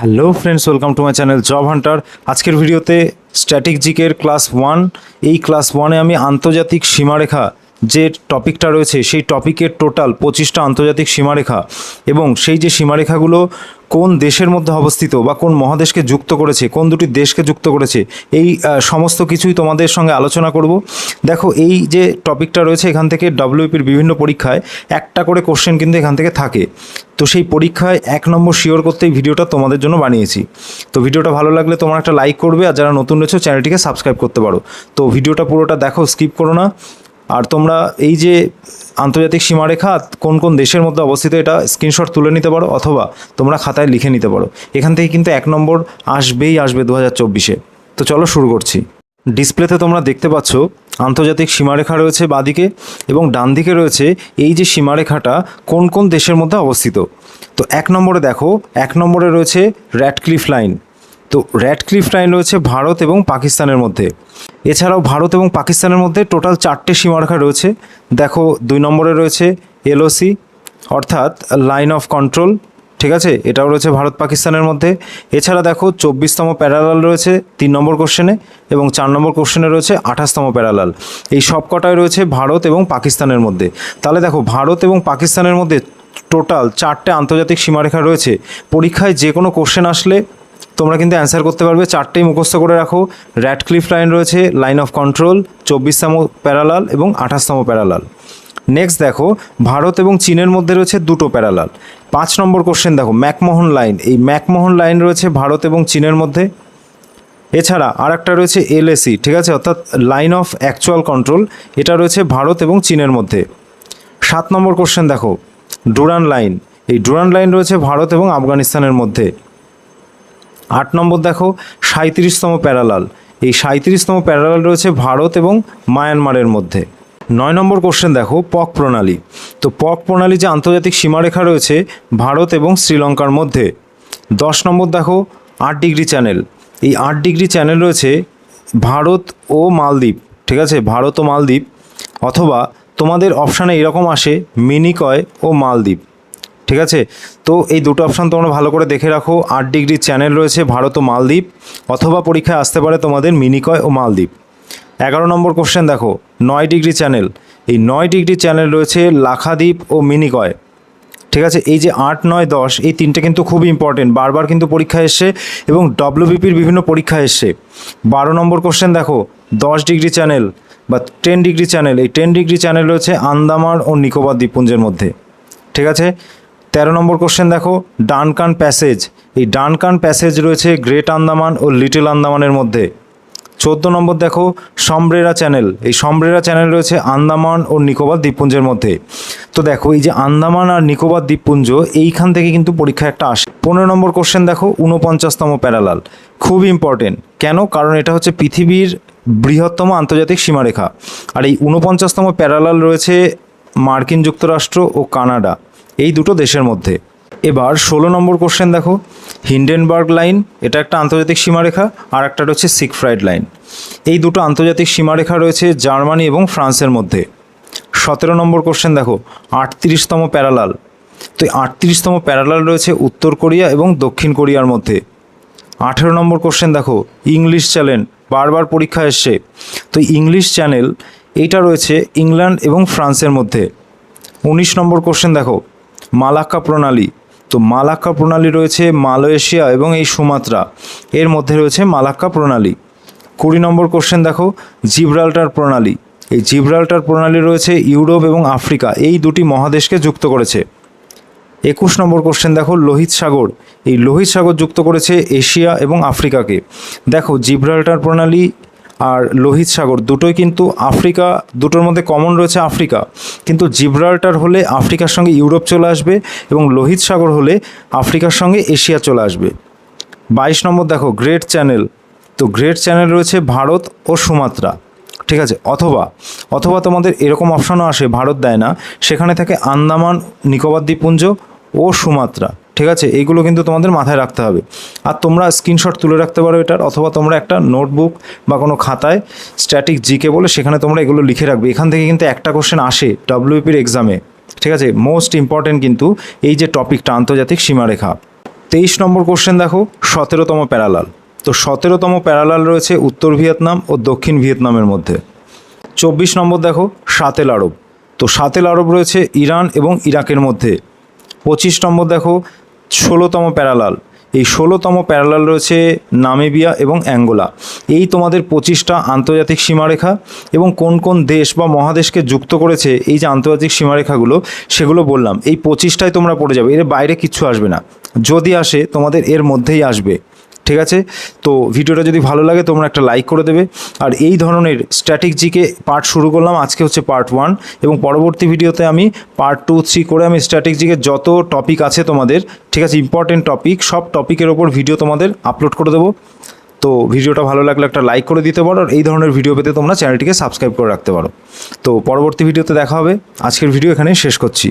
Hello friends, welcome to my channel job Hunter. আজকের ভিডিওতে static জিকের ক্লাস 1, এই ক্লাস 1-এ আমি আন্তর্জাতিক সীমারেখা যে টপিকটা রয়েছে সেই টপিকের টোটাল 25টা আন্তর্জাতিক সীমারেখা এবং সেই যে সীমারেখাগুলো কোন দেশের মধ্যে অবস্থিত বা কোন মহাদেশকে যুক্ত করেছে, কোন দুটি দেশকে যুক্ত করেছে, এই সমস্ত কিছুই তোমাদের সঙ্গে আলোচনা করব। দেখো, এই যে টপিকটা রয়েছে এখান থেকে ডব্লিউপির বিভিন্ন পরীক্ষায় একটা করে কোশ্চেন কিন্তু এখান থেকে থাকে। তো সেই পরীক্ষায় 1 নম্বর শিওর করতে এই ভিডিওটা তোমাদের জন্য বানিয়েছি। তো ভিডিওটা ভালো লাগলে তোমরা একটা লাইক করবে, আর যারা নতুন রয়েছে চ্যানেলটিকে সাবস্ক্রাইব করতে পারো। তো ভিডিওটা পুরোটা দেখো, স্কিপ করো না। আর তোমরা এই যে আন্তর্জাতিক সীমারেখা কোন কোন দেশের মধ্যে অবস্থিত এটা স্ক্রিনশট তুলে নিতে পারো, অথবা তোমরা খাতায় লিখে নিতে পারো। এখান থেকে কিন্তু 1 নম্বর আসবেই আসবে 2024-এ। তো চলো শুরু করছি। ডিসপ্লেতে তোমরা দেখতে পাচ্ছ আন্তর্জাতিক সীমারেখা রয়েছে বাঁদিকে, এবং ডান দিকে রয়েছে এই যে সীমারেখাটা কোন কোন দেশের মধ্যে অবস্থিত। তো 1 নম্বরে দেখো, 1 নম্বরে রয়েছে র্যাডক্লিফ লাইন। তো র্যাডক্লিফ লাইন রয়েছে ভারত এবং পাকিস্তানের মধ্যে। এছাড়াও ভারত এবং পাকিস্তানের মধ্যে টোটাল 4টে সীমারেখা রয়েছে। দেখো, 2 নম্বরে রয়েছে এলওসি, অর্থাৎ লাইন অফ কন্ট্রোল। ঠিক আছে, এটাও রয়েছে ভারত পাকিস্তানের মধ্যে। এছাড়া দেখো 24তম প্যারালাল রয়েছে 3 নম্বর কোশ্চেনে, এবং 4 নম্বর কোশ্চেনে রয়েছে 28তম প্যারালাল। এই সব কটাই রয়েছে ভারত এবং পাকিস্তানের মধ্যে। তাহলে দেখো, ভারত এবং পাকিস্তানের মধ্যে টোটাল 4টে আন্তর্জাতিক সীমারেখা রয়েছে। পরীক্ষায় যে কোনো কোশ্চেন আসলে তোমরা কিন্তু অ্যান্সার করতে পারবে। 4টেই মুখস্থ করে রাখো। র্যাডক্লিফ লাইন রয়েছে, লাইন অফ কন্ট্রোল, 24তম প্যারালাল এবং 28তম প্যারালাল। নেক্সট দেখো, ভারত এবং চীনের মধ্যে রয়েছে 2টো প্যারালাল। 5 নম্বর কোশ্চেন দেখো, ম্যাকমোহন লাইন। এই ম্যাকমোহন লাইন রয়েছে ভারত এবং চীনের মধ্যে। এছাড়া আর একটা রয়েছে এলএসি, ঠিক আছে, অর্থাৎ লাইন অফ অ্যাকচুয়াল কন্ট্রোল। এটা রয়েছে ভারত এবং চীনের মধ্যে। 7 নম্বর কোশ্চেন দেখো, ডুরান লাইন। এই ডুরান লাইন রয়েছে ভারত এবং আফগানিস্তানের মধ্যে। 8 নম্বর দেখো, 37তম প্যারালাল। এই 37তম প্যারালাল রয়েছে ভারত এবং মায়ানমারের মধ্যে। 9 নম্বর কোশ্চেন দেখো, পক প্রণালী। তো পক প্রণালী যে আন্তর্জাতিক সীমারেখা রয়েছে ভারত এবং শ্রীলঙ্কার মধ্যে। 10 নম্বর দেখো, 8 ডিগ্রি চ্যানেল। এই 8 ডিগ্রি চ্যানেল রয়েছে ভারত ও মালদ্বীপ। ঠিক আছে, ভারত ও মালদ্বীপ, অথবা তোমাদের অপশানে এরকম আসে মিনিকয় ও মালদ্বীপ। ঠিক আছে, তো এই দুটো অপশান তোমরা ভালো করে দেখে রাখো। 8 ডিগ্রি চ্যানেল রয়েছে ভারত ও মালদ্বীপ, অথবা পরীক্ষায় আসতে পারে তোমাদের মিনিকয় ও মালদ্বীপ। 11 নম্বর কোশ্চেন দেখো, 9 ডিগ্রি চ্যানেল। এই 9 ডিগ্রি চ্যানেল রয়েছে লাক্ষাদ্বীপ ও মিনিকয়। ঠিক আছে, এই যে 8, 9, 10 এই 3টে কিন্তু খুব ইম্পর্টেন্ট, বারবার কিন্তু পরীক্ষা এসছে এবং ডব্লিউবিপির বিভিন্ন পরীক্ষা এসছে। 12 নম্বর কোশ্চেন দেখো, 10 ডিগ্রি চ্যানেল বা 10 ডিগ্রি চ্যানেল। এই 10 ডিগ্রি চ্যানেল রয়েছে আন্দামান ও নিকোবর দ্বীপপুঞ্জের মধ্যে। ঠিক আছে, 13 নম্বর কোশ্চেন দেখো, ডানকান প্যাসেজ। এই ডানকান প্যাসেজ রয়েছে গ্রেট আন্দামান ও লিটল আন্দামানের মধ্যে। 14 নম্বর দেখো, সম্ব্রেরা চ্যানেল। এই সম্ব্রেরা চ্যানেল রয়েছে আন্দামান ও নিকোবর দ্বীপপুঞ্জের মধ্যে। তো দেখো, এই যে আন্দামান আর নিকোবর দ্বীপপুঞ্জ, এইখান থেকে কিন্তু পরীক্ষা একটা আসে। 15 নম্বর কোশ্চেন দেখো, 49তম প্যারালাল। খুব ইম্পর্টেন্ট। কেন? কারণ এটা হচ্ছে পৃথিবীর বৃহত্তম আন্তর্জাতিক সীমারেখা। আর এই 49তম প্যারালাল রয়েছে মার্কিন যুক্তরাষ্ট্র ও কানাডা, এই দুটো দেশের মধ্যে। এবার 16 নম্বর কোশ্চেন দেখো, হিন্ডেনবার্গ লাইন। এটা একটা আন্তর্জাতিক সীমারেখা, আর একটা রয়েছে সিগফ্রাইড লাইন। এই দুটো আন্তর্জাতিক সীমারেখা রয়েছে জার্মানি এবং ফ্রান্সের মধ্যে। 17 নম্বর কোশ্চেন দেখো, 38তম প্যারালাল। তো এই 38তম প্যারালাল রয়েছে উত্তর কোরিয়া এবং দক্ষিণ কোরিয়ার মধ্যে। 18 নম্বর কোশ্চেন দেখো, ইংলিশ চ্যানেল। বারবার পরীক্ষা এসছে। তো ইংলিশ চ্যানেল এইটা রয়েছে ইংল্যান্ড এবং ফ্রান্সের মধ্যে। 19 নম্বর কোশ্চেন দেখো, মালাক্কা প্রণালী। তো মালাক্কা প্রণালী রয়েছে মালয়েশিয়া এবং এই সুমাত্রা, এর মধ্যে রয়েছে মালাক্কা প্রণালী। 20 নম্বর কোশ্চেন দেখো, জিব্রাল্টার প্রণালী। এই জিব্রাল্টার প্রণালী রয়েছে ইউরোপ এবং আফ্রিকা, এই দুটি মহাদেশকে যুক্ত করেছে। 21 নম্বর কোশ্চেন দেখো, লোহিত সাগর। এই লোহিত সাগর যুক্ত করেছে এশিয়া এবং আফ্রিকাকে। দেখো, জিব্রাল্টার প্রণালী আর লোহিত সাগর দুটোই কিন্তু আফ্রিকা, দুটোর মধ্যে কমন রয়েছে আফ্রিকা, কিন্তু জিব্রাল্টার হলে আফ্রিকার সঙ্গে ইউরোপ চলে আসবে, এবং লোহিত সাগর হলে আফ্রিকার সঙ্গে এশিয়া চলে আসবে। 22 নম্বর দেখো, গ্রেট চ্যানেল। তো গ্রেট চ্যানেল রয়েছে ভারত ও সুমাত্রা। ঠিক আছে, অথবা তোমাদের এরকম অপশানও আসে, ভারত দেয় না, সেখানে থাকে আন্দামান নিকোবর দ্বীপপুঞ্জ ও সুমাত্রা। ঠিক আছে, এইগুলো কিন্তু তোমাদের মাথায় রাখতে হবে। আর তোমরা স্ক্রিনশট তুলে রাখতে পারো এটার, অথবা তোমরা একটা নোটবুক বা কোনো খাতায় স্ট্যাটিক জিকে বলে সেখানে তোমরা এগুলো লিখে রাখবে। এখান থেকে কিন্তু একটা কোশ্চেন আসে ডব্লিউপির এক্সামে। ঠিক আছে, মোস্ট ইম্পর্টেন্ট কিন্তু এই যে টপিকটা আন্তর্জাতিক সীমারেখা। 23 নম্বর কোশ্চেন দেখো, 17তম প্যারালাল। তো 17তম প্যারালাল রয়েছে উত্তর ভিয়েতনাম ও দক্ষিণ ভিয়েতনামের মধ্যে। 24 নম্বর দেখো, সাতেল আরব। তো সাতেল আরব রয়েছে ইরান এবং ইরাকের মধ্যে। 25 নম্বর দেখো, 16তম প্যারালাল। এই 16তম প্যারালাল রয়েছে নামিবিয়া এবং অ্যাঙ্গোলা। এই তোমাদের 25টা আন্তর্জাতিক সীমারেখা এবং কোন কোন দেশ বা মহাদেশকে যুক্ত করেছে এই যে আন্তর্জাতিক সীমারেখাগুলো, সেগুলো বললাম। এই 25টাই তোমরা পড়ে যাবে, এর বাইরে কিচ্ছু আসবে না, যদি আসে তোমাদের এর মধ্যেই আসবে। ঠিক আছে, তো ভিডিওটা যদি ভালো লাগে তোমরা একটা লাইক করে দেবে। আর এই ধরনের স্ট্যাটিক জিকে পার্ট শুরু করলাম, আজকে হচ্ছে পার্ট 1, এবং পরবর্তী ভিডিওতে আমি পার্ট 2, 3 করে আমি স্ট্যাটিক জিকে যত টপিক আছে তোমাদের, ঠিক আছে, ইম্পর্টেন্ট টপিক, সব টপিকের ওপর ভিডিও তোমাদের আপলোড করে দেবো। তো ভিডিওটা ভালো লাগলে একটা লাইক করে দিতে পারো, আর এই ধরনের ভিডিও পেতে তোমরা চ্যানেলটিকে সাবস্ক্রাইব করে রাখতে পারো। তো পরবর্তী ভিডিওতে দেখা হবে। আজকের ভিডিও এখানেই শেষ করছি।